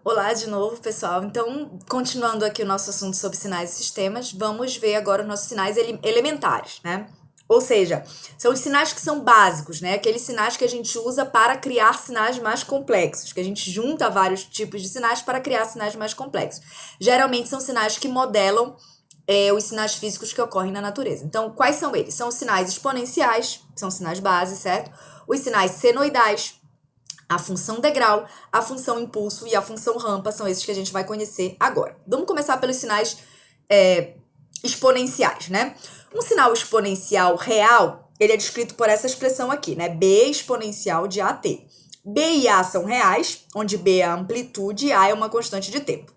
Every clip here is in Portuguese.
Olá de novo, pessoal. Então, continuando aqui o nosso assunto sobre sinais e sistemas, vamos ver agora os nossos sinais elementares, né? Ou seja, são os sinais que são básicos, né? Aqueles sinais que a gente usa para criar sinais mais complexos, que a gente junta vários tipos de sinais para criar sinais mais complexos. Geralmente são sinais que modelam os sinais físicos que ocorrem na natureza. Então, quais são eles? São os sinais exponenciais, que são sinais base, certo? Os sinais senoidais, a função degrau, a função impulso e a função rampa são esses que a gente vai conhecer agora. Vamos começar pelos sinais exponenciais, né? Um sinal exponencial real, ele é descrito por essa expressão aqui, né? B exponencial de AT. B e A são reais, onde B é a amplitude e A é uma constante de tempo.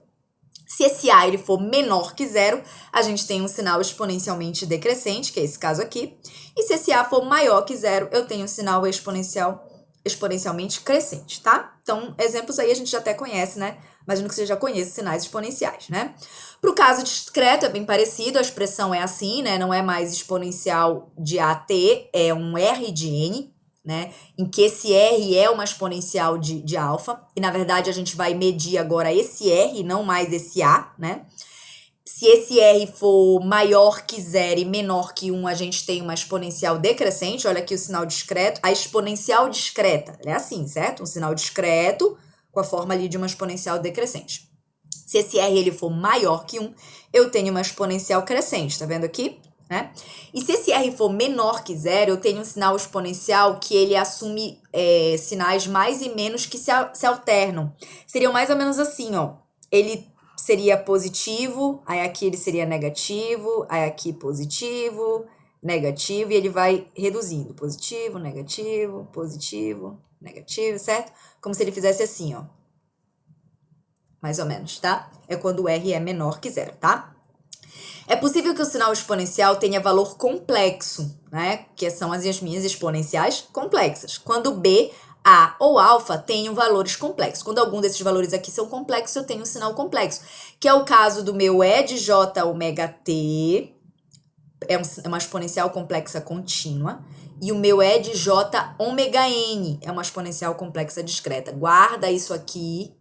Se esse A ele for menor que zero, a gente tem um sinal exponencialmente decrescente, que é esse caso aqui. E se esse A for maior que zero, eu tenho um sinal exponencialmente crescente, tá? Então, exemplos aí a gente já até conhece, né? Imagino que você já conheça sinais exponenciais, né? Para o caso discreto é bem parecido, a expressão é assim, né? Não é mais exponencial de AT, é um R de N, né? Em que esse R é uma exponencial de alfa, e na verdade a gente vai medir agora esse R, não mais esse A, né? Se esse R for maior que zero e menor que 1, a gente tem uma exponencial decrescente. Olha aqui o sinal discreto. A exponencial discreta é assim, certo? Um sinal discreto com a forma ali de uma exponencial decrescente. Se esse R ele for maior que 1, eu tenho uma exponencial crescente, tá vendo aqui? Né? E se esse R for menor que zero, eu tenho um sinal exponencial que ele assume sinais mais e menos que se alternam. Seriam mais ou menos assim, ó. Ele seria positivo, aí aqui ele seria negativo, aí aqui positivo, negativo, e ele vai reduzindo. Positivo, negativo, certo? Como se ele fizesse assim, ó. Mais ou menos, tá? É quando o R é menor que zero, tá? É possível que o sinal exponencial tenha valor complexo, né? Que são as minhas exponenciais complexas. Quando B, A ou alfa tenham valores complexos. Quando algum desses valores aqui são complexos, eu tenho um sinal complexo. Que é o caso do meu E de J ômega T, é uma exponencial complexa contínua. E o meu E de J ômega N é uma exponencial complexa discreta. Guarda isso aqui,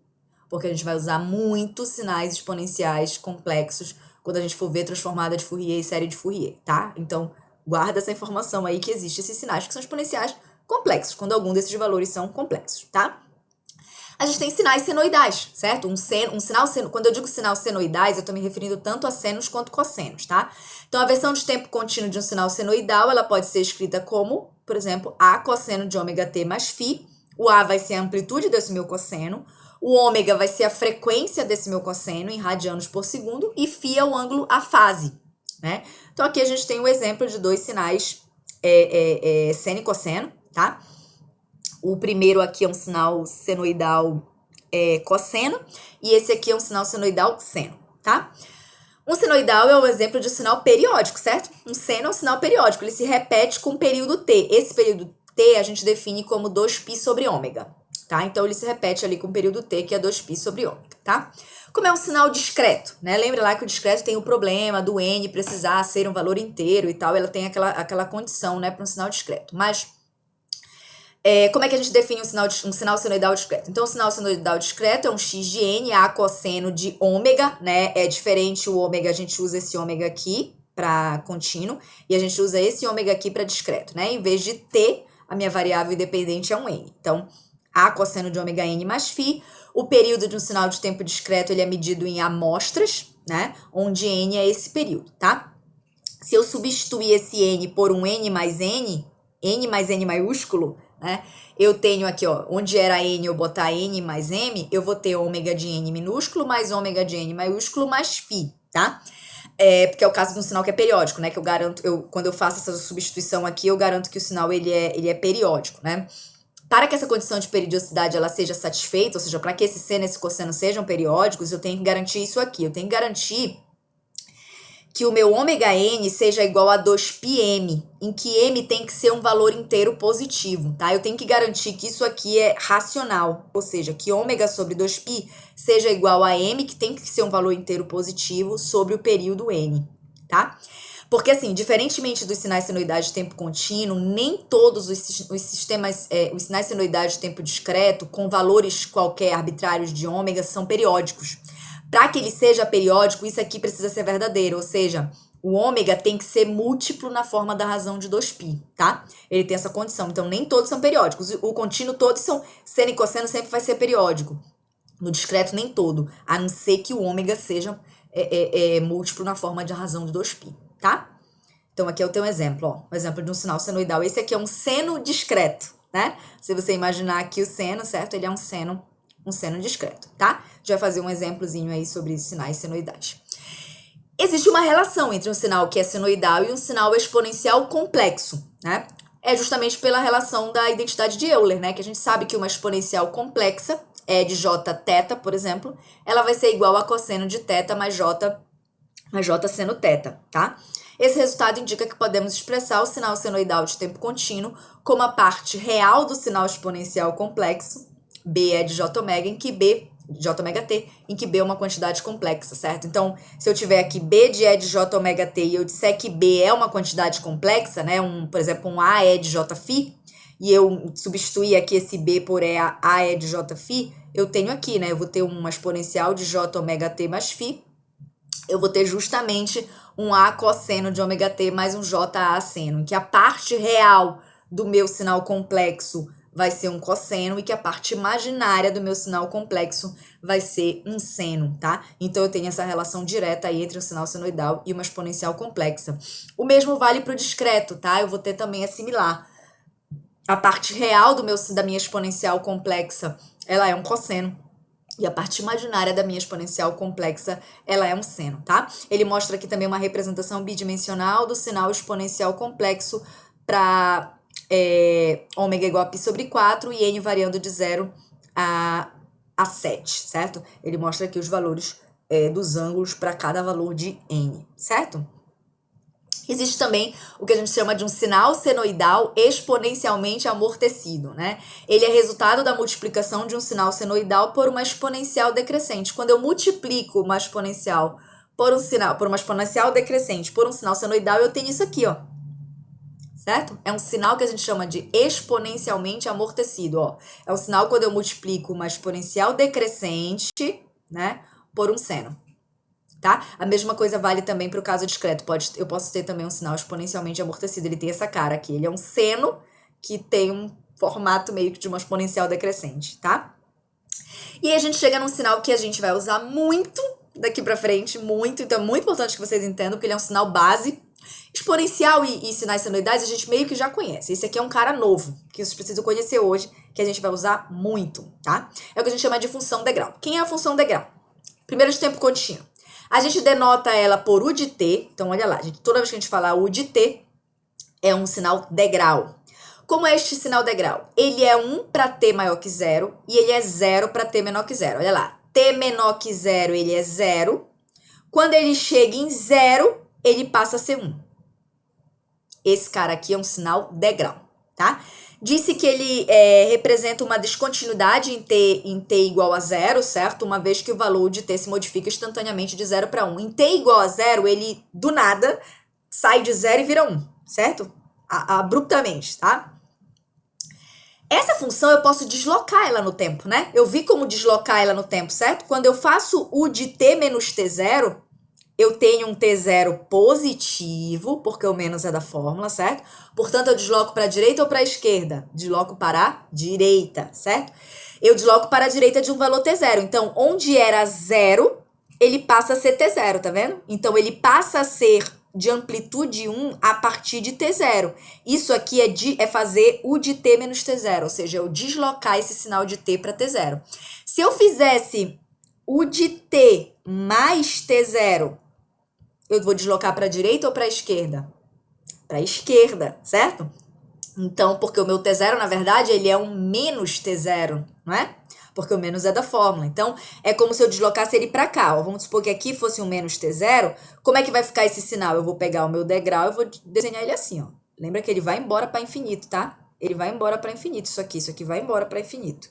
porque a gente vai usar muito sinais exponenciais complexos quando a gente for ver transformada de Fourier e série de Fourier, tá? Então, guarda essa informação aí que existe esses sinais que são exponenciais complexos, quando algum desses valores são complexos, tá? A gente tem sinais senoidais, certo? Quando eu digo sinal senoidais, eu estou me referindo tanto a senos quanto cossenos, tá? Então, a versão de tempo contínuo de um sinal senoidal, ela pode ser escrita como, por exemplo, A cosseno de ômega t mais φ. O A vai ser a amplitude desse meu cosseno. O ômega vai ser a frequência desse meu cosseno em radianos por segundo. E φ é o ângulo, a fase, né? Então, aqui a gente tem um exemplo de dois sinais seno e cosseno, tá? O primeiro aqui é um sinal senoidal cosseno, e esse aqui é um sinal senoidal seno, tá? Um senoidal é um exemplo de sinal periódico, certo? Um seno é um sinal periódico, ele se repete com um período t. Esse período t a gente define como 2π sobre ômega, tá? Então, ele se repete ali com o período t, que é 2π sobre ômega, tá? Como é um sinal discreto, né? Lembra lá que o discreto tem o problema do n precisar ser um valor inteiro e tal, ela tem aquela condição, né, para um sinal discreto. Mas como é que a gente define um sinal senoidal discreto? Então, o sinal senoidal discreto é um x de n, A cosseno de ômega, né? É diferente o ômega, a gente usa esse ômega aqui para contínuo, e a gente usa esse ômega aqui para discreto, né? Em vez de t, a minha variável independente é um n. Então, A cosseno de ômega n mais φ. O período de um sinal de tempo discreto, ele é medido em amostras, né? Onde n é esse período, tá? Se eu substituir esse n por um n mais n maiúsculo, né? Eu tenho aqui, ó, onde era n eu botar n mais m, eu vou ter ômega de n minúsculo mais ômega de n maiúsculo mais φ, tá? Porque é o caso de um sinal que é periódico, né? Que eu garanto, quando eu faço essa substituição aqui, eu garanto que o sinal ele é periódico, né? Para que essa condição de periodicidade ela seja satisfeita, ou seja, para que esse seno e esse cosseno sejam periódicos, eu tenho que garantir isso aqui. Eu tenho que garantir que o meu ômega n seja igual a 2πm, em que m tem que ser um valor inteiro positivo, tá? Eu tenho que garantir que isso aqui é racional, ou seja, que ômega sobre 2π seja igual a m, que tem que ser um valor inteiro positivo, sobre o período n, tá? Porque, assim, diferentemente dos sinais senoidais de tempo contínuo, nem todos os sistemas, os sinais senoidais de tempo discreto, com valores qualquer arbitrários de ômega, são periódicos. Para que ele seja periódico, isso aqui precisa ser verdadeiro, ou seja, o ômega tem que ser múltiplo na forma da razão de 2π, tá? Ele tem essa condição, então nem todos são periódicos. O contínuo todos são, seno e cosseno sempre vai ser periódico. No discreto nem todo, a não ser que o ômega seja múltiplo na forma de razão de 2π, tá? Então aqui eu tenho um exemplo, ó, um exemplo de um sinal senoidal. Esse aqui é um seno discreto, né? Se você imaginar aqui o seno, certo? Ele é um seno discreto, tá? A gente vai fazer um exemplozinho aí sobre sinais senoidais. Existe uma relação entre um sinal que é senoidal e um sinal exponencial complexo, né? É justamente pela relação da identidade de Euler, né? Que a gente sabe que uma exponencial complexa, de jθ, por exemplo, ela vai ser igual a cosseno de θ mais j seno θ, tá? Esse resultado indica que podemos expressar o sinal senoidal de tempo contínuo como a parte real do sinal exponencial complexo, B é de jω, em que B, jωt, em que B é uma quantidade complexa, certo? Então, se eu tiver aqui B de E de jωt e eu disser que B é uma quantidade complexa, né? Por exemplo, um A é de jφ, e eu substituir aqui esse B por A é de jφ, eu tenho aqui, né? Eu vou ter uma exponencial de jωt mais φ, eu vou ter justamente um A cosseno de ômega-t mais um JA seno, em que a parte real do meu sinal complexo vai ser um cosseno e que a parte imaginária do meu sinal complexo vai ser um seno, tá? Então, eu tenho essa relação direta aí entre um sinal senoidal e uma exponencial complexa. O mesmo vale para o discreto, tá? Eu vou ter também a similar. A parte real da minha exponencial complexa, ela é um cosseno. E a parte imaginária da minha exponencial complexa, ela é um seno, tá? Ele mostra aqui também uma representação bidimensional do sinal exponencial complexo para ômega igual a π sobre 4 e n variando de 0 a 7, certo? Ele mostra aqui os valores dos ângulos para cada valor de n, certo? Existe também o que a gente chama de um sinal senoidal exponencialmente amortecido, né? Ele é resultado da multiplicação de um sinal senoidal por uma exponencial decrescente. Quando eu multiplico uma exponencial por uma exponencial decrescente por um sinal senoidal, eu tenho isso aqui, ó. Certo? É um sinal que a gente chama de exponencialmente amortecido, ó. É um sinal quando eu multiplico uma exponencial decrescente, né, por um seno. Tá? A mesma coisa vale também para o caso discreto. Eu posso ter também um sinal exponencialmente amortecido. Ele tem essa cara aqui. Ele é um seno que tem um formato meio que de uma exponencial decrescente, tá? E aí a gente chega num sinal que a gente vai usar muito daqui para frente, muito. Então é muito importante que vocês entendam, porque ele é um sinal base. Exponencial e sinais senoidais a gente meio que já conhece. Esse aqui é um cara novo, que vocês precisam conhecer hoje, que a gente vai usar muito, tá? É o que a gente chama de função degrau. Quem é a função degrau? Primeiro de tempo contínuo. A gente denota ela por U de t. Então, olha lá, gente, toda vez que a gente falar U de t, é um sinal degrau. Como é este sinal degrau? Ele é 1 para t maior que 0 e ele é 0 para t menor que 0. Olha lá, t menor que 0, ele é 0. Quando ele chega em 0, ele passa a ser 1. Esse cara aqui é um sinal degrau, tá? Disse que ele representa uma descontinuidade em t igual a 0, certo? Uma vez que o valor de t se modifica instantaneamente de 0 para 1. Em t igual a 0, ele, do nada, sai de 0 e vira 1, certo? Abruptamente, tá? Essa função eu posso deslocar ela no tempo, né? Eu vi como deslocar ela no tempo, certo? Quando eu faço u de t menos t0, eu tenho um t0 positivo, porque o menos é da fórmula, certo? Portanto, eu desloco para a direita ou para a esquerda? Desloco para a direita, certo? Eu desloco para a direita de um valor t0. Então, onde era 0, ele passa a ser t0, tá vendo? Então, ele passa a ser de amplitude 1 a partir de t0. Isso aqui é fazer u de t menos t0, ou seja, eu deslocar esse sinal de t para t0. Se eu fizesse u de t mais t0, eu vou deslocar para a direita ou para a esquerda? Para a esquerda, certo? Então, porque o meu t0, na verdade, ele é um menos t0, não é? Porque o menos é da fórmula. Então, é como se eu deslocasse ele para cá. Ó. Vamos supor que aqui fosse um menos t0. Como é que vai ficar esse sinal? Eu vou pegar o meu degrau e vou desenhar ele assim, ó. Lembra que ele vai embora para infinito, tá? Ele vai embora para infinito, isso aqui vai embora para infinito.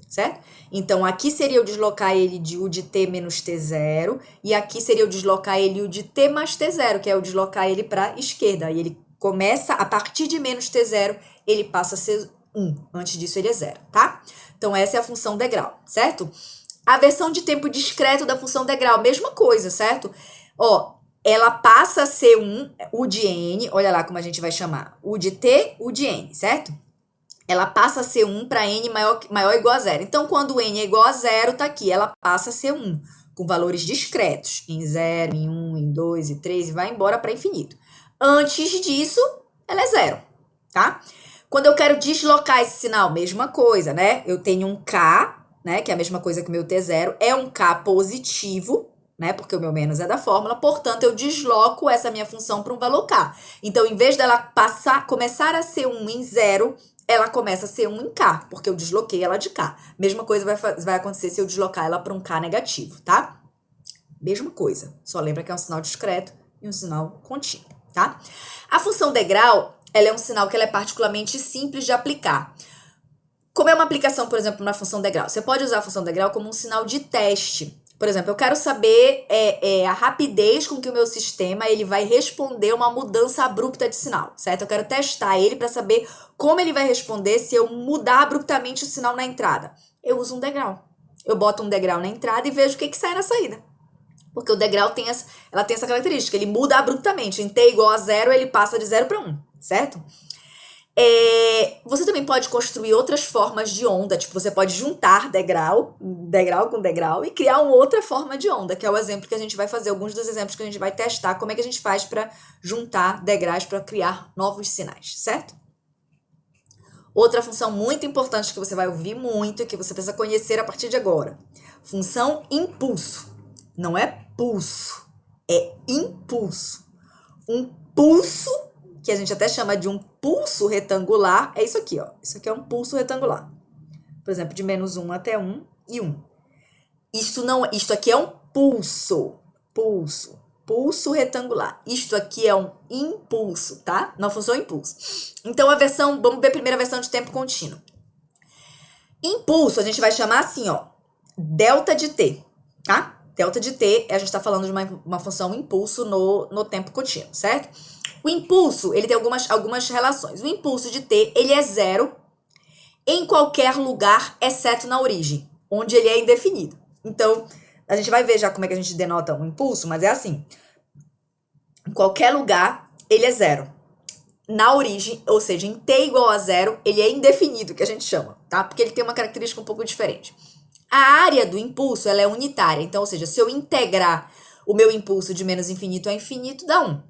certo? Então, aqui seria eu deslocar ele o de t menos t0, e aqui seria eu deslocar ele o de t mais t0, que é eu deslocar ele para a esquerda. Aí ele começa, a partir de menos t0, ele passa a ser 1. Antes disso, ele é 0, tá? Então, essa é a função degrau, certo? A versão de tempo discreto da função degrau, mesma coisa, certo? Ó, ela passa a ser 1, o de n, olha lá como a gente vai chamar, o de t, o de n, certo? Ela passa a ser 1 para n maior ou igual a 0. Então, quando n é igual a 0, tá aqui, ela passa a ser 1, com valores discretos, em 0, em 1, em 2, em 3, e vai embora para infinito. Antes disso, ela é 0, tá? Quando eu quero deslocar esse sinal, mesma coisa, né? Eu tenho um k, né, que é a mesma coisa que o meu t0, é um k positivo, né, porque o meu menos é da fórmula, portanto, eu desloco essa minha função para um valor k. Então, em vez dela começar a ser 1 em 0, ela começa a ser 1 em k, porque eu desloquei ela de k. Mesma coisa vai acontecer se eu deslocar ela para um k negativo, tá? Mesma coisa, só lembra que é um sinal discreto e um sinal contínuo, tá? A função degrau, ela é um sinal que ela é particularmente simples de aplicar. Como é uma aplicação, por exemplo, na função degrau? Você pode usar a função degrau como um sinal de teste. Por exemplo, eu quero saber a rapidez com que o meu sistema ele vai responder uma mudança abrupta de sinal, certo? Eu quero testar ele para saber como ele vai responder se eu mudar abruptamente o sinal na entrada. Eu uso um degrau. Eu boto um degrau na entrada e vejo o que sai na saída. Porque o degrau tem essa característica, ele muda abruptamente. Em t igual a 0, ele passa de 0 para 1, certo? Você também pode construir outras formas de onda, tipo, você pode juntar degrau com degrau e criar uma outra forma de onda, que é o exemplo que a gente vai fazer, alguns dos exemplos que a gente vai testar, como é que a gente faz para juntar degraus para criar novos sinais, certo? Outra função muito importante que você vai ouvir muito e que você precisa conhecer a partir de agora. Função impulso. Não é pulso, é impulso. Um pulso, que a gente até chama de um pulso retangular, é isso aqui, ó. Isso aqui é um pulso retangular. Por exemplo, de menos 1 até 1 e 1. Isto aqui é um pulso. Pulso retangular. Isto aqui é um impulso, tá? Não função impulso. Então, vamos ver a primeira versão de tempo contínuo. Impulso, a gente vai chamar assim, ó, delta de t, tá? Delta de t, a gente está falando de uma função impulso no tempo contínuo, certo? O impulso, ele tem algumas relações. O impulso de t, ele é 0 em qualquer lugar, exceto na origem, onde ele é indefinido. Então, a gente vai ver já como é que a gente denota um impulso, mas é assim. Em qualquer lugar, ele é 0. Na origem, ou seja, em t igual a 0, ele é indefinido, que a gente chama, tá? Porque ele tem uma característica um pouco diferente. A área do impulso, ela é unitária. Então, ou seja, se eu integrar o meu impulso de menos infinito a infinito, dá 1.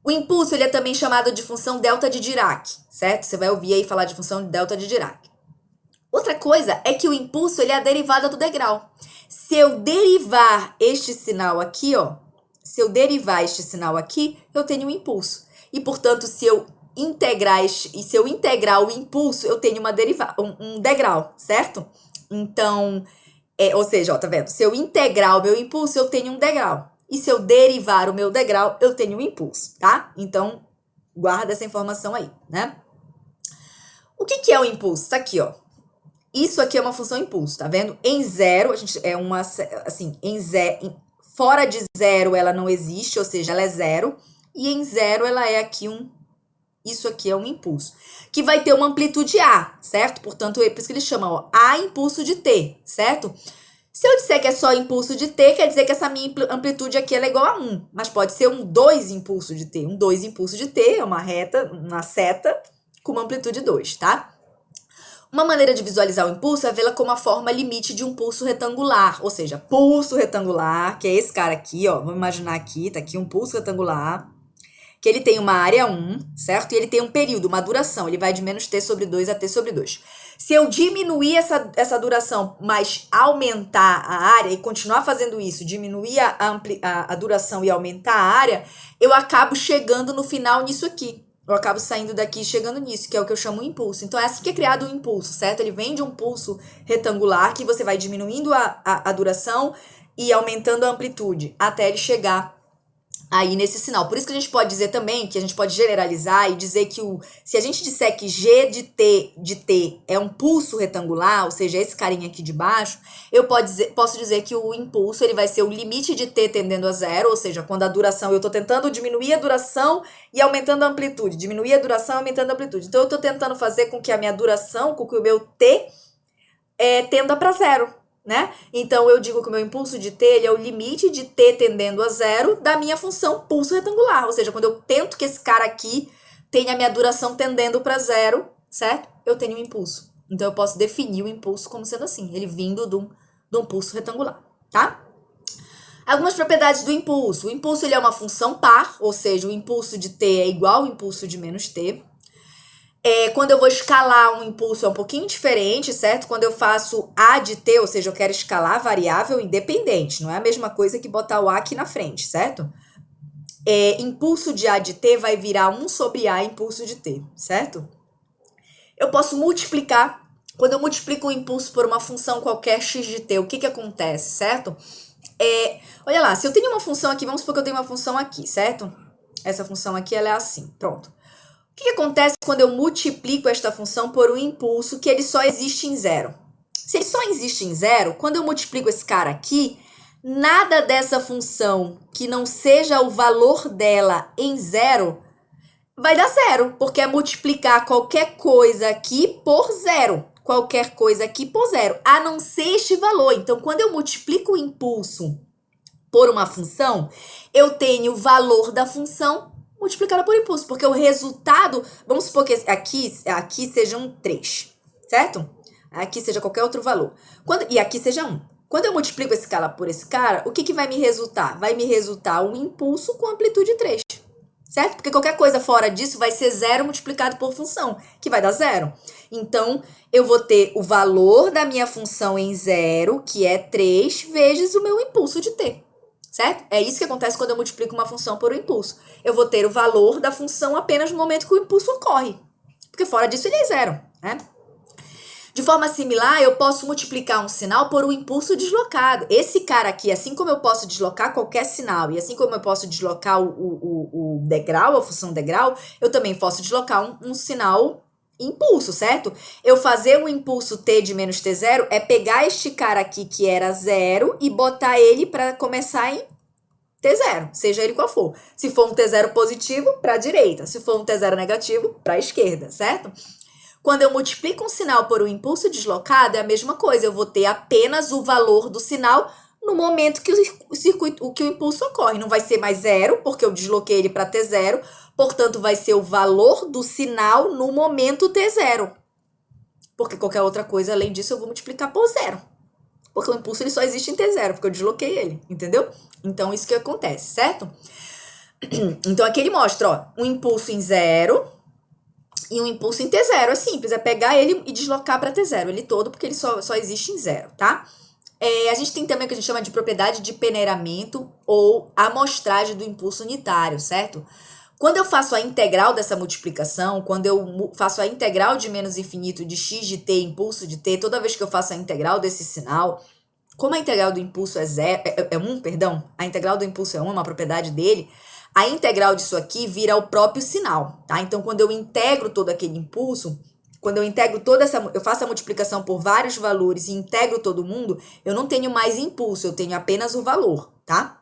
O impulso, ele é também chamado de função delta de Dirac, certo? Você vai ouvir aí falar de função delta de Dirac. Outra coisa é que o impulso, ele é a derivada do degrau. Se eu derivar este sinal aqui, ó, eu tenho um impulso. E, portanto, se eu integrar o impulso, eu tenho um degrau, certo? Então, ou seja, ó, tá vendo? Se eu integrar o meu impulso, eu tenho um degrau. E se eu derivar o meu degrau, eu tenho um impulso, tá? Então, guarda essa informação aí, né? O que é o impulso? Tá aqui, ó. Isso aqui é uma função impulso, tá vendo? Em 0, a gente fora de 0 ela não existe, ou seja, ela é 0. E em 0 ela é aqui isso aqui é um impulso, que vai ter uma amplitude A, certo? Portanto, é por isso que eles chamam, ó, A impulso de T, certo? Se eu disser que é só impulso de T, quer dizer que essa minha amplitude aqui ela é igual a 1. Mas pode ser um 2 impulso de T. Um 2 impulso de T é uma seta com uma amplitude 2, tá? Uma maneira de visualizar o impulso é vê-la como a forma limite de um pulso retangular. Ou seja, pulso retangular, que é esse cara aqui, ó. Vamos imaginar aqui, tá aqui um pulso retangular, que ele tem uma área 1, certo? E ele tem um período, uma duração. Ele vai de menos t sobre 2 a t sobre 2. Se eu diminuir essa duração, mas aumentar a área e continuar fazendo isso, diminuir a duração e aumentar a área, eu acabo chegando no final nisso aqui. Eu acabo saindo daqui e chegando nisso, que é o que eu chamo de impulso. Então, é assim que é criado o impulso, certo? Ele vem de um pulso retangular, que você vai diminuindo a duração e aumentando a amplitude, até ele chegar aí nesse sinal. Por isso que a gente pode dizer também, que a gente pode generalizar e dizer que se a gente disser que G de T é um pulso retangular, ou seja, esse carinha aqui de baixo, eu posso dizer que o impulso ele vai ser o limite de T tendendo a zero, ou seja, quando a duração, eu estou tentando diminuir a duração e aumentando a amplitude, diminuir a duração e aumentando a amplitude. Então eu estou tentando fazer com que a minha duração, com que o meu T tenda para zero. Né? Então, eu digo que o meu impulso de T ele é o limite de T tendendo a zero da minha função pulso retangular. Ou seja, quando eu tento que esse cara aqui tenha a minha duração tendendo para zero, certo? Eu tenho um impulso. Então, eu posso definir o impulso como sendo assim, ele vindo de um pulso retangular, tá? Algumas propriedades do impulso. O impulso ele é uma função par, ou seja, o impulso de T é igual ao impulso de menos T. Quando eu vou escalar um impulso é um pouquinho diferente, certo? Quando eu faço A de T, ou seja, eu quero escalar a variável independente, não é a mesma coisa que botar o A aqui na frente, certo? Impulso de A de T vai virar 1 sobre A impulso de T, certo? Eu posso multiplicar. Quando eu multiplico o impulso por uma função qualquer x de T, o que acontece, certo? Olha lá, se eu tenho uma função aqui, vamos supor que eu tenho uma função aqui, certo? Essa função aqui, ela é assim, pronto. O que acontece quando eu multiplico esta função por um impulso que ele só existe em zero? Se ele só existe em zero, quando eu multiplico esse cara aqui, nada dessa função que não seja o valor dela em zero vai dar zero, porque é multiplicar qualquer coisa aqui por zero. Qualquer coisa aqui por zero, a não ser este valor. Então, quando eu multiplico o impulso por uma função, eu tenho o valor da função multiplicada por impulso, porque o resultado, vamos supor que aqui seja um 3, certo? Aqui seja qualquer outro valor. E aqui seja 1. Quando eu multiplico esse cara por esse cara, o que vai me resultar? Vai me resultar um impulso com amplitude 3, certo? Porque qualquer coisa fora disso vai ser zero multiplicado por função, que vai dar zero. Então, eu vou ter o valor da minha função em zero, que é 3, vezes o meu impulso de T. Certo? É isso que acontece quando eu multiplico uma função por um impulso. Eu vou ter o valor da função apenas no momento que o impulso ocorre. Porque fora disso ele é zero, né? De forma similar, eu posso multiplicar um sinal por um impulso deslocado. Esse cara aqui, assim como eu posso deslocar qualquer sinal, e assim como eu posso deslocar o degrau, a função degrau, eu também posso deslocar um sinal impulso, certo? Eu fazer um impulso t de menos t0 é pegar este cara aqui que era zero e botar ele para começar em t0, seja ele qual for. Se for um t0 positivo, para a direita. Se for um t0 negativo, para a esquerda, certo? Quando eu multiplico um sinal por um impulso deslocado, é a mesma coisa. Eu vou ter apenas o valor do sinal no momento que o impulso ocorre. Não vai ser mais zero, porque eu desloquei ele para t0. Portanto, vai ser o valor do sinal no momento t0. Porque qualquer outra coisa, além disso, eu vou multiplicar por zero. Porque o impulso ele só existe em t0, porque eu desloquei ele, entendeu? Então, isso que acontece, certo? Então, aqui ele mostra, ó, um impulso em zero e um impulso em t0. É simples, é pegar ele e deslocar para t0, ele todo, porque ele só existe em zero, tá? A gente tem também o que a gente chama de propriedade de peneiramento ou amostragem do impulso unitário, certo? Quando eu faço a integral dessa multiplicação, quando eu faço a integral de menos infinito de x de t, impulso de t, toda vez que eu faço a integral desse sinal, como a integral do impulso é 1, perdão, a integral do impulso é 1, uma propriedade dele, a integral disso aqui vira o próprio sinal, tá? Então, quando eu integro todo aquele impulso, quando eu integro eu faço a multiplicação por vários valores e integro todo mundo, eu não tenho mais impulso, eu tenho apenas o valor, tá?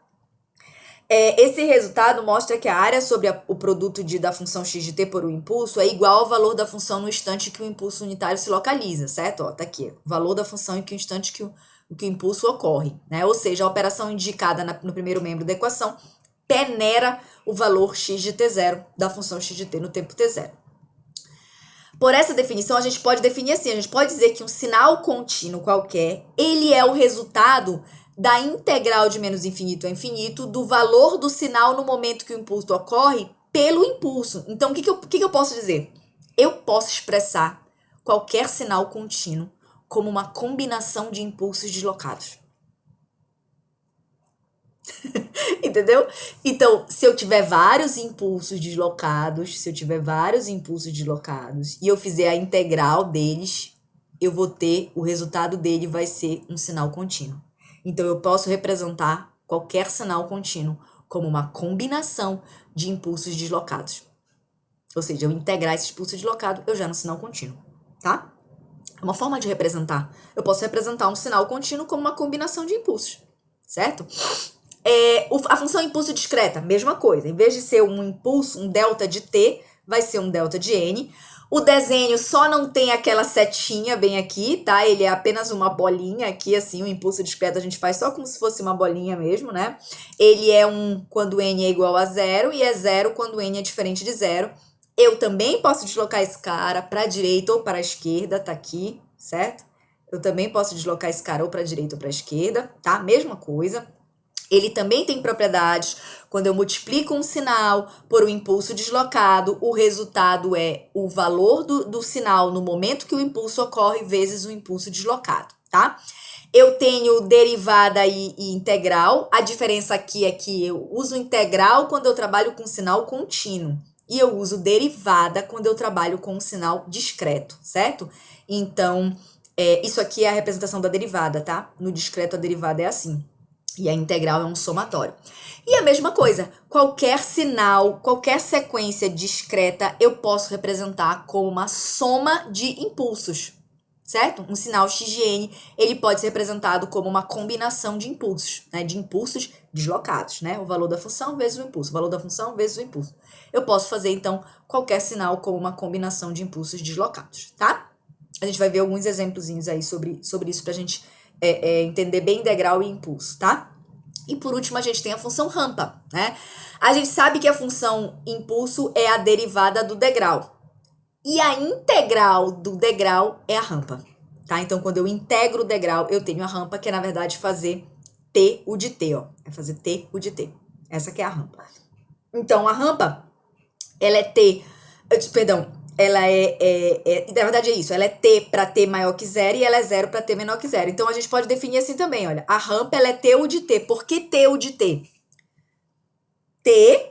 Esse resultado mostra que a área sobre o produto da função x de t por um impulso é igual ao valor da função no instante que o impulso unitário se localiza, certo? Ó, tá aqui, o valor da função em que o instante que o impulso ocorre, né? Ou seja, a operação indicada no primeiro membro da equação peneira o valor x de t0 da função x de t no tempo t0. Por essa definição, a gente pode definir assim, a gente pode dizer que um sinal contínuo qualquer, ele é o resultado da integral de menos infinito a infinito do valor do sinal no momento que o impulso ocorre pelo impulso. Então, o que eu posso dizer? Eu posso expressar qualquer sinal contínuo como uma combinação de impulsos deslocados. Entendeu? Então, se eu tiver vários impulsos deslocados, e eu fizer a integral deles, eu vou ter, o resultado dele vai ser um sinal contínuo. Então, eu posso representar qualquer sinal contínuo como uma combinação de impulsos deslocados. Ou seja, eu integrar esse impulso deslocado, eu já no sinal contínuo, tá? É uma forma de representar. Eu posso representar um sinal contínuo como uma combinação de impulsos, certo? A função impulso discreta, mesma coisa. Em vez de ser um impulso, um delta de t, vai ser um delta de n. O desenho só não tem aquela setinha bem aqui, tá? Ele é apenas uma bolinha aqui, assim, o impulso discreto a gente faz só como se fosse uma bolinha mesmo, né? Ele é 1 quando n é igual a 0 e é 0 quando n é diferente de 0. Eu também posso deslocar esse cara para a direita ou para a esquerda, tá aqui, certo? Eu também posso deslocar esse cara ou para a direita ou para a esquerda, tá? Mesma coisa. Ele também tem propriedades. Quando eu multiplico um sinal por um impulso deslocado, o resultado é o valor do sinal no momento que o impulso ocorre vezes o impulso deslocado, tá? Eu tenho derivada e integral. A diferença aqui é que eu uso integral quando eu trabalho com sinal contínuo. E eu uso derivada quando eu trabalho com um sinal discreto, certo? Então, isso aqui é a representação da derivada, tá? No discreto, a derivada é assim. E a integral é um somatório. E a mesma coisa, qualquer sinal, qualquer sequência discreta, eu posso representar como uma soma de impulsos, certo? Um sinal x de n, ele pode ser representado como uma combinação de impulsos, né? De impulsos deslocados, né? O valor da função vezes o impulso, o valor da função vezes o impulso. Eu posso fazer, então, qualquer sinal como uma combinação de impulsos deslocados, tá? A gente vai ver alguns exemplozinhos aí sobre isso pra gente entender bem integral e impulso, tá? E por último, a gente tem a função rampa, né? A gente sabe que a função impulso é a derivada do degrau. E a integral do degrau é a rampa, tá? Então, quando eu integro o degrau, eu tenho a rampa, que é, na verdade, fazer t o de t, ó. É fazer t o de t. Essa que é a rampa. Então, a rampa, ela é t... Perdão, ela na verdade é isso, ela é t para t maior que zero e ela é zero para t menor que zero. Então, a gente pode definir assim também, olha. A rampa, ela é t o de t. Por que t o de t? T,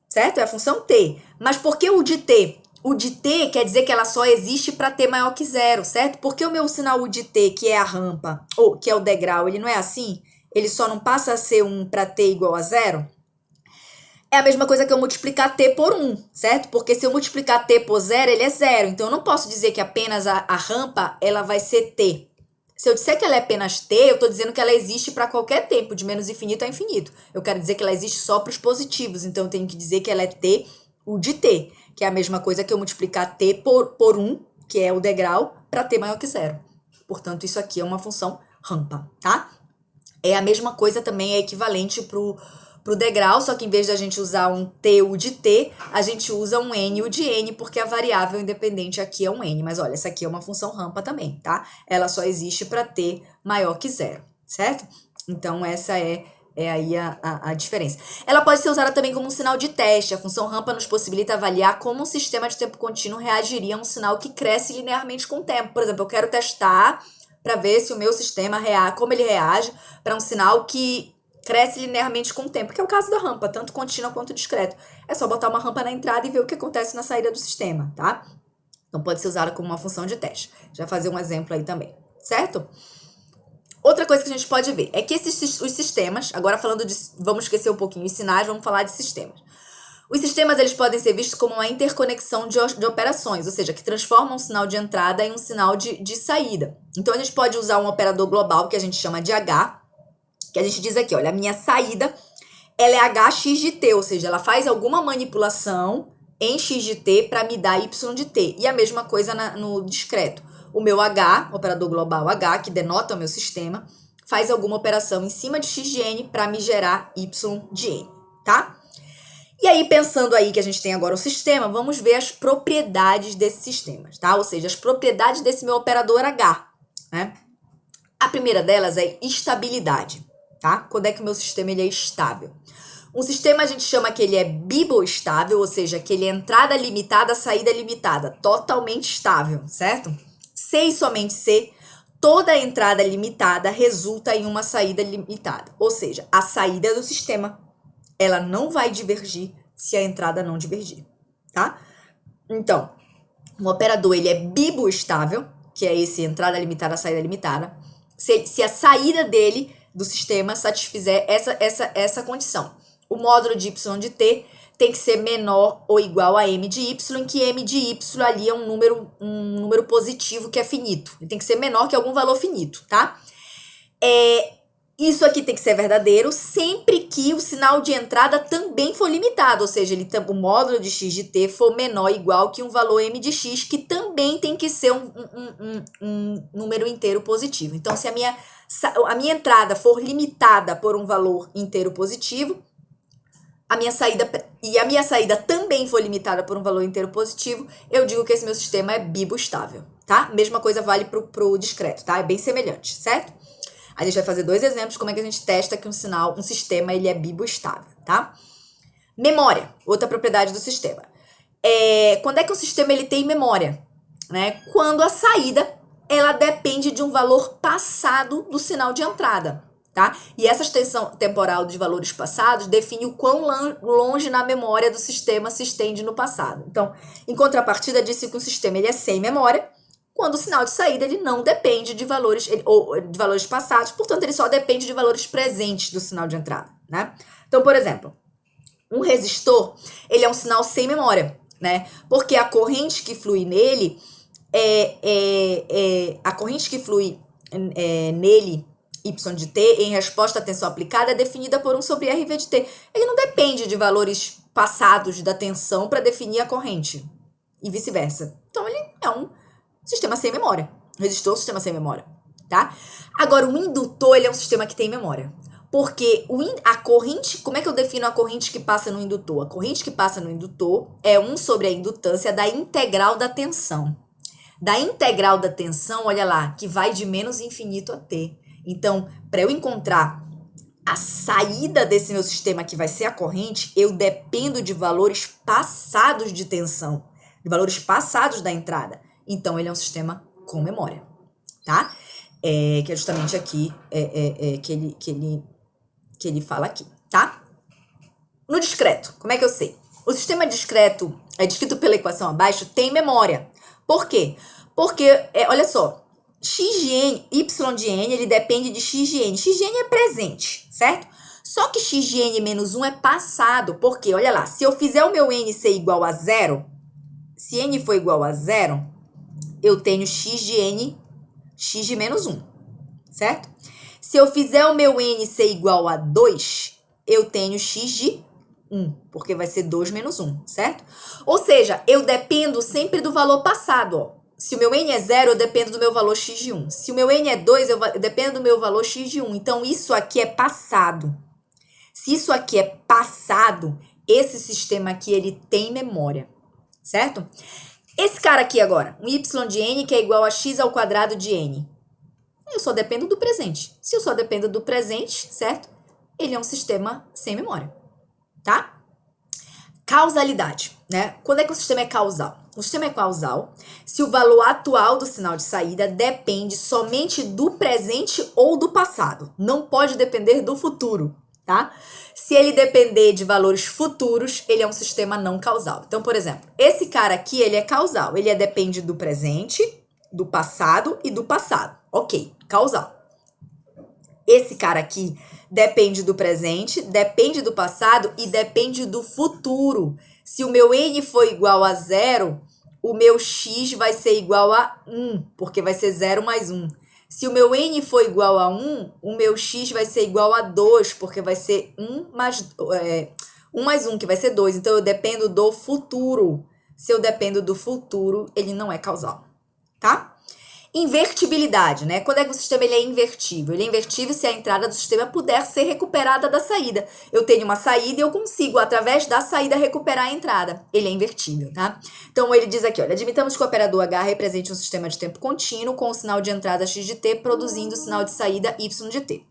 certo? É a função t. Mas por que o de t? O de t quer dizer que ela só existe para t maior que zero, certo? Porque o meu sinal u de t, que é a rampa, ou que é o degrau, ele não é assim? Ele só não passa a ser 1 para t igual a zero? É a mesma coisa que eu multiplicar t por 1, certo? Porque se eu multiplicar t por 0, ele é 0. Então, eu não posso dizer que apenas a rampa ela vai ser t. Se eu disser que ela é apenas t, eu estou dizendo que ela existe para qualquer tempo, de menos infinito a infinito. Eu quero dizer que ela existe só para os positivos. Então, eu tenho que dizer que ela é t u de t, que é a mesma coisa que eu multiplicar t por 1, que é o degrau, para t maior que 0. Portanto, isso aqui é uma função rampa, tá? É a mesma coisa também, é equivalente pro degrau, só que em vez de a gente usar um t u de t, a gente usa um n u de n, porque a variável independente aqui é um n. Mas olha, essa aqui é uma função rampa também, tá? Ela só existe para t maior que 0, certo? Então, essa é aí a diferença. Ela pode ser usada também como um sinal de teste. A função rampa nos possibilita avaliar como um sistema de tempo contínuo reagiria a um sinal que cresce linearmente com o tempo. Por exemplo, eu quero testar para ver se o meu sistema como ele reage para um sinal que cresce linearmente com o tempo, que é o caso da rampa, tanto contínua quanto discreto. É só botar uma rampa na entrada e ver o que acontece na saída do sistema, tá? Então, pode ser usada como uma função de teste. Já fazer um exemplo aí também, certo? Outra coisa que a gente pode ver é que os sistemas, agora falando de, vamos esquecer um pouquinho os sinais, vamos falar de sistemas. Os sistemas, eles podem ser vistos como uma interconexão de operações, ou seja, que transformam um sinal de entrada em um sinal de saída. Então, a gente pode usar um operador global, que a gente chama de H, que a gente diz aqui, olha, a minha saída, ela é hx de t, ou seja, ela faz alguma manipulação em x de t para me dar y de t. E a mesma coisa no discreto. O meu H, operador global H, que denota o meu sistema, faz alguma operação em cima de x de n para me gerar y de n, tá? E aí, pensando aí que a gente tem agora o sistema, vamos ver as propriedades desses sistemas, tá? Ou seja, as propriedades desse meu operador H, né? A primeira delas é estabilidade, tá? Quando é que o meu sistema ele é estável? Um sistema a gente chama que ele é biboestável, ou seja, que ele é entrada limitada, saída limitada, totalmente estável, certo? Se e somente se toda entrada limitada resulta em uma saída limitada, ou seja, a saída do sistema ela não vai divergir se a entrada não divergir, tá? Então, um operador ele é biboestável, que é esse entrada limitada, saída limitada, se a saída dele do sistema satisfizer essa condição. O módulo de y de t tem que ser menor ou igual a m de y, em que m de y ali é um número positivo que é finito. Ele tem que ser menor que algum valor finito, tá? Isso aqui tem que ser verdadeiro sempre que o sinal de entrada também for limitado, ou seja, o módulo de x de t for menor ou igual que um valor m de x, que também tem que ser um número inteiro positivo. Então, se a minha entrada for limitada por um valor inteiro positivo, a minha saída também for limitada por um valor inteiro positivo, eu digo que esse meu sistema é bibustável, tá? Mesma coisa vale pro discreto, tá? É bem semelhante, certo? A gente vai fazer 2 exemplos de como é que a gente testa que um sistema ele é bibustável, tá? Memória, outra propriedade do sistema. Quando é que o sistema ele tem memória? Né? Quando a saída ela depende de um valor passado do sinal de entrada, tá? E essa extensão temporal de valores passados define o quão longe na memória do sistema se estende no passado. Então, em contrapartida, disse que o sistema ele é sem memória, quando o sinal de saída ele não depende de valores passados, portanto, ele só depende de valores presentes do sinal de entrada, né? Então, por exemplo, um resistor, ele é um sinal sem memória, né? Porque a corrente que flui nele nele, y de t, em resposta à tensão aplicada, é definida por 1 sobre RV de t. Ele não depende de valores passados da tensão para definir a corrente, e vice-versa. Então, ele é um sistema sem memória. Resistor é um sistema sem memória, tá? Agora, o indutor, ele é um sistema que tem memória. Porque a corrente, como é que eu defino a corrente que passa no indutor? A corrente que passa no indutor é 1 sobre a indutância da integral da tensão. Da integral da tensão, olha lá, que vai de menos infinito a t. Então, para eu encontrar a saída desse meu sistema, que vai ser a corrente, eu dependo de valores passados de tensão, de valores passados da entrada. Então, ele é um sistema com memória, tá? Que é justamente aqui que ele fala aqui, tá? No discreto, como é que eu sei? O sistema discreto, descrito pela equação abaixo, tem memória. Por quê? Porque, olha só, x de n, y de n, ele depende de x de n. X de n é presente, certo? Só que x de n menos 1 é passado. Por quê? Olha lá, se eu fizer o meu n ser igual a 0, se n for igual a 0, eu tenho x de n, x de menos 1, certo? Se eu fizer o meu n ser igual a 2, eu tenho x de 1, porque vai ser 2 menos 1, certo? Ou seja, eu dependo sempre do valor passado, ó. Se o meu n é 0, eu dependo do meu valor x de 1. Se o meu n é 2, eu dependo do meu valor x de 1. Então, isso aqui é passado. Se isso aqui é passado, esse sistema aqui, ele tem memória, certo? Esse cara aqui agora, um y de n que é igual a x ao quadrado de n. Eu só dependo do presente. Se eu só dependo do presente, certo? Ele é um sistema sem memória, tá? Causalidade, né? Quando é que o sistema é causal? O sistema é causal se o valor atual do sinal de saída depende somente do presente ou do passado. Não pode depender do futuro, tá? Se ele depender de valores futuros, ele é um sistema não causal. Então, por exemplo, esse cara aqui, ele é causal. Ele depende do presente, do passado e do passado. Ok, causal. Esse cara aqui depende do presente, depende do passado e depende do futuro. Se o meu n for igual a 0, o meu x vai ser igual a 1, porque vai ser 0 mais 1. Se o meu n for igual a 1, o meu x vai ser igual a 2, porque vai ser 1 mais 1, que vai ser 2. Então, eu dependo do futuro. Se eu dependo do futuro, ele não é causal, tá? Invertibilidade, né? Quando é que o sistema ele é invertível? Ele é invertível se a entrada do sistema puder ser recuperada da saída. Eu tenho uma saída e eu consigo, através da saída, recuperar a entrada. Ele é invertível, tá? Então, ele diz aqui, olha, admitamos que o operador H represente um sistema de tempo contínuo com o sinal de entrada x de t produzindo o sinal de saída y de t.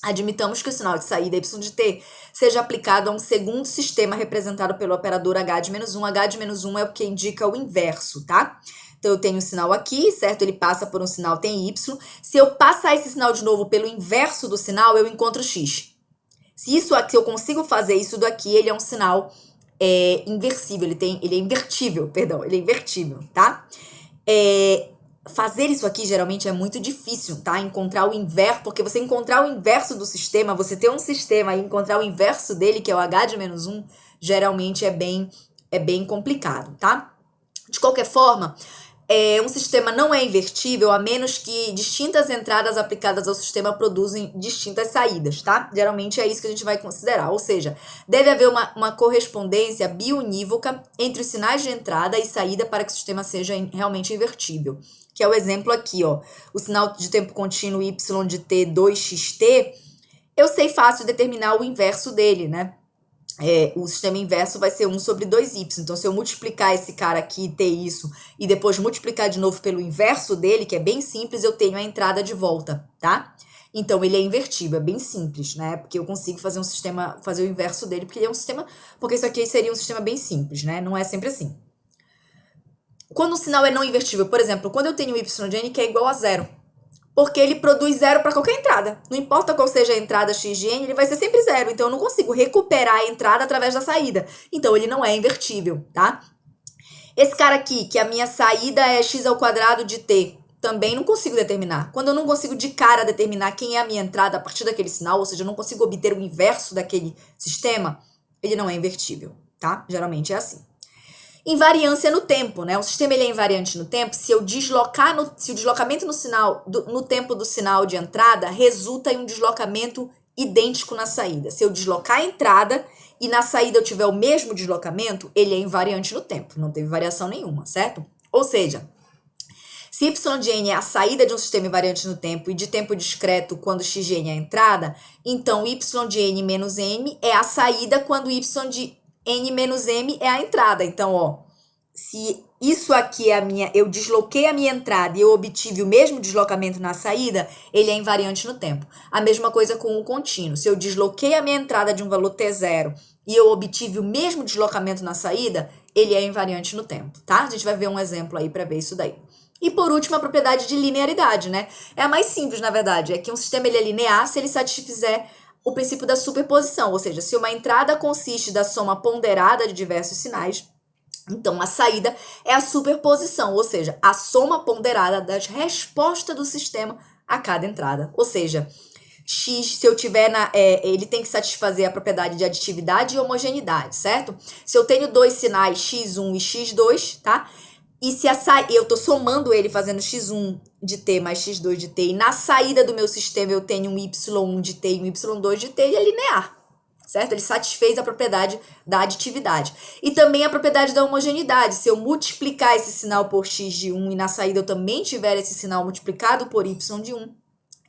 Admitamos que o sinal de saída y de t seja aplicado a um segundo sistema representado pelo operador H de menos 1. H de menos 1 é o que indica o inverso, tá? Então, eu tenho um sinal aqui, certo? Ele passa por um sinal, tem Y. Se eu passar esse sinal de novo pelo inverso do sinal, eu encontro X. Se eu consigo fazer isso daqui, ele é um sinal inversível. Ele é invertível, tá? fazer isso aqui geralmente é muito difícil, tá? Encontrar o inverso, porque você encontrar o inverso do sistema, você ter um sistema e encontrar o inverso dele, que é o h de menos 1, geralmente é bem complicado, tá? De qualquer forma, um sistema não é invertível a menos que distintas entradas aplicadas ao sistema produzem distintas saídas, tá? Geralmente é isso que a gente vai considerar, ou seja, deve haver uma correspondência biunívoca entre os sinais de entrada e saída para que o sistema seja realmente invertível. Que é o exemplo aqui, ó, o sinal de tempo contínuo y de t 2xt, eu sei fácil determinar o inverso dele, né? O sistema inverso vai ser 1 sobre 2y. Então, se eu multiplicar esse cara aqui, ter isso, e depois multiplicar de novo pelo inverso dele, que é bem simples, eu tenho a entrada de volta, tá? Então, ele é invertível, é bem simples, né? Porque eu consigo fazer um sistema, fazer o inverso dele, porque ele é um sistema, porque isso aqui seria um sistema bem simples, né? Não é sempre assim. Quando o sinal é não invertível, por exemplo, quando eu tenho y de n que é igual a zero, porque ele produz zero para qualquer entrada. Não importa qual seja a entrada x de n, ele vai ser sempre zero. Então, eu não consigo recuperar a entrada através da saída. Então, ele não é invertível, tá? Esse cara aqui, que a minha saída é x ao quadrado de t, também não consigo determinar. Quando eu não consigo de cara determinar quem é a minha entrada a partir daquele sinal, ou seja, eu não consigo obter o inverso daquele sistema, ele não é invertível, tá? Geralmente é assim. Invariância no tempo, né? O sistema ele é invariante no tempo se o deslocamento no tempo do sinal de entrada resulta em um deslocamento idêntico na saída. Se eu deslocar a entrada e na saída eu tiver o mesmo deslocamento, ele é invariante no tempo, não teve variação nenhuma, certo? Ou seja, se y de n é a saída de um sistema invariante no tempo e de tempo discreto quando x de n é a entrada, então y de n menos m é a saída quando y de n menos m é a entrada. Então, ó, se isso aqui é eu desloquei a minha entrada e eu obtive o mesmo deslocamento na saída, ele é invariante no tempo. A mesma coisa com o contínuo. Se eu desloquei a minha entrada de um valor t0 e eu obtive o mesmo deslocamento na saída, ele é invariante no tempo, tá? A gente vai ver um exemplo aí para ver isso daí. E por último, a propriedade de linearidade, né? É a mais simples, na verdade. É que um sistema ele é linear se ele satisfizer o princípio da superposição, ou seja, se uma entrada consiste da soma ponderada de diversos sinais, então a saída é a superposição, ou seja, a soma ponderada das respostas do sistema a cada entrada. Ou seja, x, se eu tiver ele tem que satisfazer a propriedade de aditividade e homogeneidade, certo? Se eu tenho dois sinais x1 e x2, tá? E se eu estou somando ele fazendo x1 de t mais x2 de t, e na saída do meu sistema eu tenho um y1 de t e um y2 de t, ele é linear, certo? Ele satisfez a propriedade da aditividade. E também a propriedade da homogeneidade. Se eu multiplicar esse sinal por x de 1 e na saída eu também tiver esse sinal multiplicado por y de 1,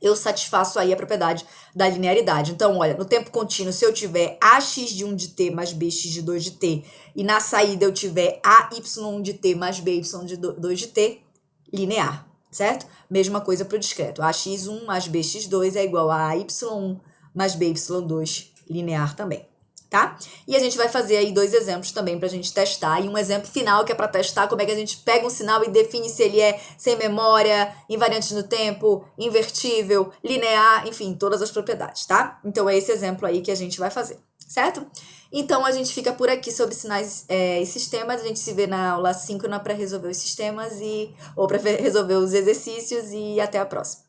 eu satisfaço aí a propriedade da linearidade. Então, olha, no tempo contínuo, se eu tiver ax de 1 de t mais bx de 2 de t, e na saída eu tiver ay1 de t mais by de 2 de t, linear, certo? Mesma coisa para o discreto. Ax1 mais bx2 é igual a ay1 mais by2, linear também, tá? E a gente vai fazer aí dois exemplos também pra gente testar, e um exemplo final que é para testar como é que a gente pega um sinal e define se ele é sem memória, invariante no tempo, invertível, linear, enfim, todas as propriedades, tá? Então é esse exemplo aí que a gente vai fazer, certo? Então a gente fica por aqui sobre sinais e sistemas, a gente se vê na aula síncrona para resolver os sistemas ou para resolver os exercícios, e até a próxima.